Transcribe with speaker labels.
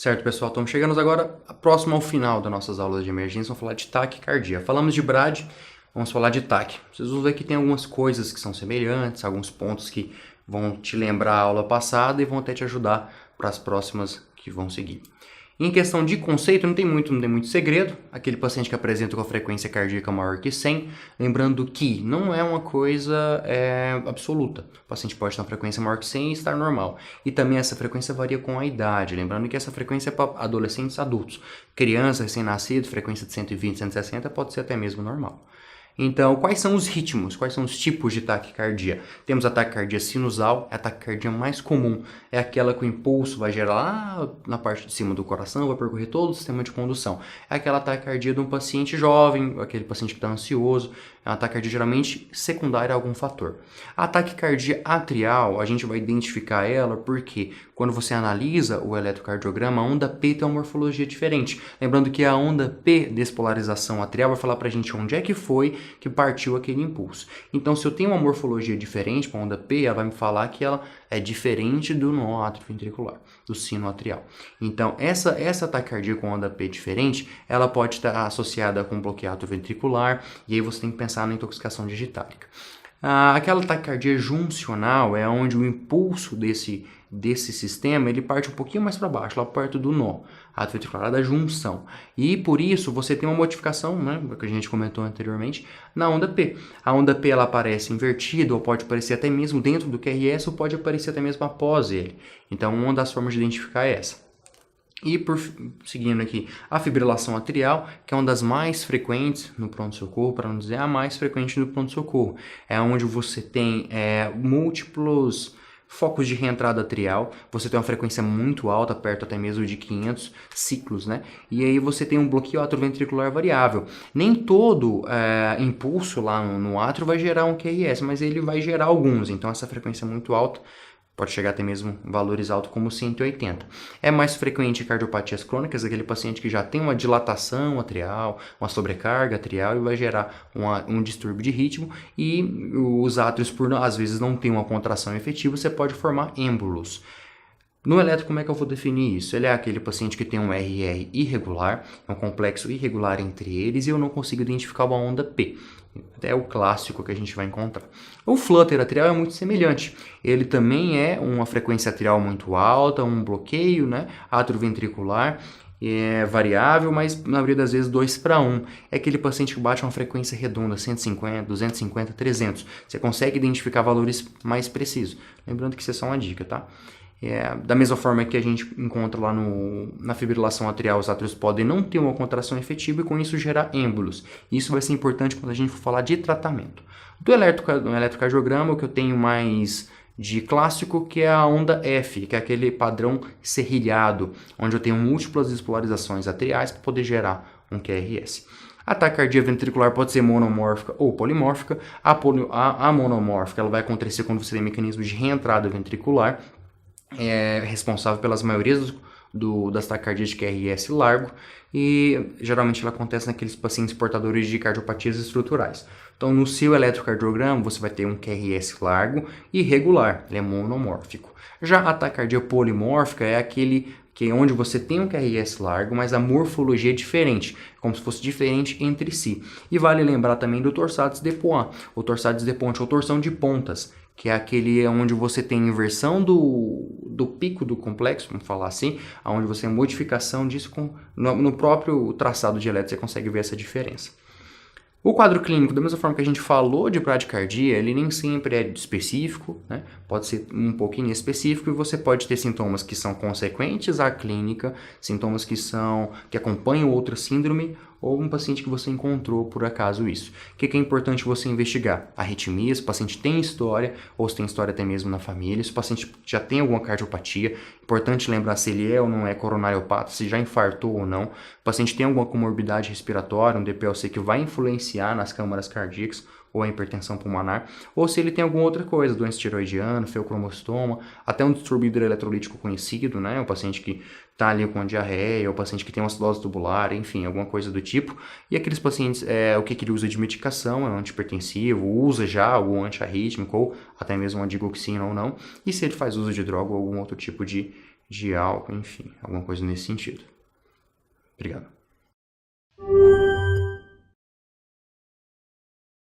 Speaker 1: Certo, pessoal, estamos chegando agora próximo ao final das nossas aulas de emergência, vamos falar de taquicardia. Falamos de BRAD, vamos falar de TAC. Vocês vão ver que tem algumas coisas que são semelhantes, alguns pontos que vão te lembrar a aula passada e vão até te ajudar para as próximas que vão seguir. Em questão de conceito, não tem muito segredo. Aquele paciente que apresenta com a frequência cardíaca maior que 100, lembrando que não é uma coisa absoluta. O paciente pode ter uma frequência maior que 100 e estar normal. E também essa frequência varia com a idade, lembrando que essa frequência é para adolescentes adultos. Criança, recém-nascido, frequência de 120, 160 pode ser até mesmo normal. Então, quais são os ritmos? Quais são os tipos de taquicardia? Temos a taquicardia sinusal, é a taquicardia mais comum. É aquela que o impulso vai gerar lá na parte de cima do coração, vai percorrer todo o sistema de condução. É aquela taquicardia de um paciente jovem, aquele paciente que está ansioso. É uma taquicardia geralmente secundária a algum fator. A taquicardia atrial, a gente vai identificar ela porque quando você analisa o eletrocardiograma, a onda P tem uma morfologia diferente. Lembrando que a onda P, despolarização atrial, vai falar para a gente onde é que foi que partiu aquele impulso. Então, se eu tenho uma morfologia diferente para a onda P, ela vai me falar que ela é diferente do nó atrioventricular, do sino atrial. Então, essa taquicardia com onda P diferente, ela pode estar associada com bloqueio atrioventricular, e aí você tem que pensar na intoxicação digitálica. Aquela taquicardia juncional é onde o impulso desse sistema ele parte um pouquinho mais para baixo, lá perto do nó atrioventricular, da junção. E por isso você tem uma modificação, né, que a gente comentou anteriormente, na onda P. A onda P ela aparece invertida, ou pode aparecer até mesmo dentro do QRS, ou pode aparecer até mesmo após ele. Então, uma das formas de identificar é essa. E seguindo aqui, a fibrilação atrial, que é uma das mais frequentes no pronto-socorro, para não dizer a mais frequente no pronto-socorro. É onde você tem múltiplos focos de reentrada atrial, você tem uma frequência muito alta, perto até mesmo de 500 ciclos, né? E aí você tem um bloqueio atrioventricular variável. Nem todo impulso lá no átrio vai gerar um QRS, mas ele vai gerar alguns, então essa frequência é muito alta. Pode chegar até mesmo valores altos como 180. É mais frequente em cardiopatias crônicas, aquele paciente que já tem uma dilatação atrial, uma sobrecarga atrial e vai gerar um distúrbio de ritmo. E os átrios, às vezes, não tem uma contração efetiva, você pode formar êmbolos. No eletro, como é que eu vou definir isso? Ele é aquele paciente que tem um RR irregular, um complexo irregular entre eles, e eu não consigo identificar uma onda P. É o clássico que a gente vai encontrar. O flutter atrial é muito semelhante. Ele também é uma frequência atrial muito alta, um bloqueio, né, atrioventricular, é variável, mas na maioria das vezes 2:1. É aquele paciente que bate uma frequência redonda, 150, 250, 300. Você consegue identificar valores mais precisos. Lembrando que isso é só uma dica, tá? Da mesma forma que a gente encontra lá na fibrilação atrial, os átrios podem não ter uma contração efetiva e com isso gerar êmbolos. Isso vai ser importante quando a gente for falar de tratamento. Do eletrocardiograma, o que eu tenho mais de clássico, que é a onda F, que é aquele padrão serrilhado, onde eu tenho múltiplas despolarizações atriais para poder gerar um QRS. A taquicardia ventricular pode ser monomórfica ou polimórfica. A monomórfica ela vai acontecer quando você tem mecanismo de reentrada ventricular, é responsável pelas maiorias das taquicardias de QRS largo e geralmente ela acontece naqueles pacientes portadores de cardiopatias estruturais. Então, no seu eletrocardiograma, você vai ter um QRS largo e regular, ele é monomórfico. Já a taquicardia polimórfica é aquele que é onde você tem um QRS largo, mas a morfologia é diferente, como se fosse diferente entre si. E vale lembrar também do torsades de Poix. O torsades de Poix é a torção de pontas, que é aquele onde você tem inversão do pico do complexo, vamos falar assim, onde você tem modificação disso no próprio traçado de eletro, você consegue ver essa diferença. O quadro clínico, da mesma forma que a gente falou de bradicardia, ele nem sempre é específico, né? Pode ser um pouquinho específico e você pode ter sintomas que são consequentes à clínica, sintomas que acompanham outra síndrome ou um paciente que você encontrou por acaso isso. O que é importante você investigar? Arritmias, se o paciente tem história ou se tem história até mesmo na família, se o paciente já tem alguma cardiopatia, importante lembrar se ele é ou não é coronariopata, se já infartou ou não, o paciente tem alguma comorbidade respiratória, um DPLC que vai influenciar nas câmaras cardíacas ou a hipertensão pulmonar, ou se ele tem alguma outra coisa, doença tiroidiana, feocromostoma, até um distúrbio hidroeletrolítico conhecido, né? O paciente que está ali com diarreia, o paciente que tem uma acidose tubular, enfim, alguma coisa do tipo. E aqueles pacientes, o que ele usa de medicação, é um antihipertensivo, usa já algum antiarrítmico, ou até mesmo uma digoxina ou não, e se ele faz uso de droga ou algum outro tipo de álcool, enfim, alguma coisa nesse sentido. Obrigado.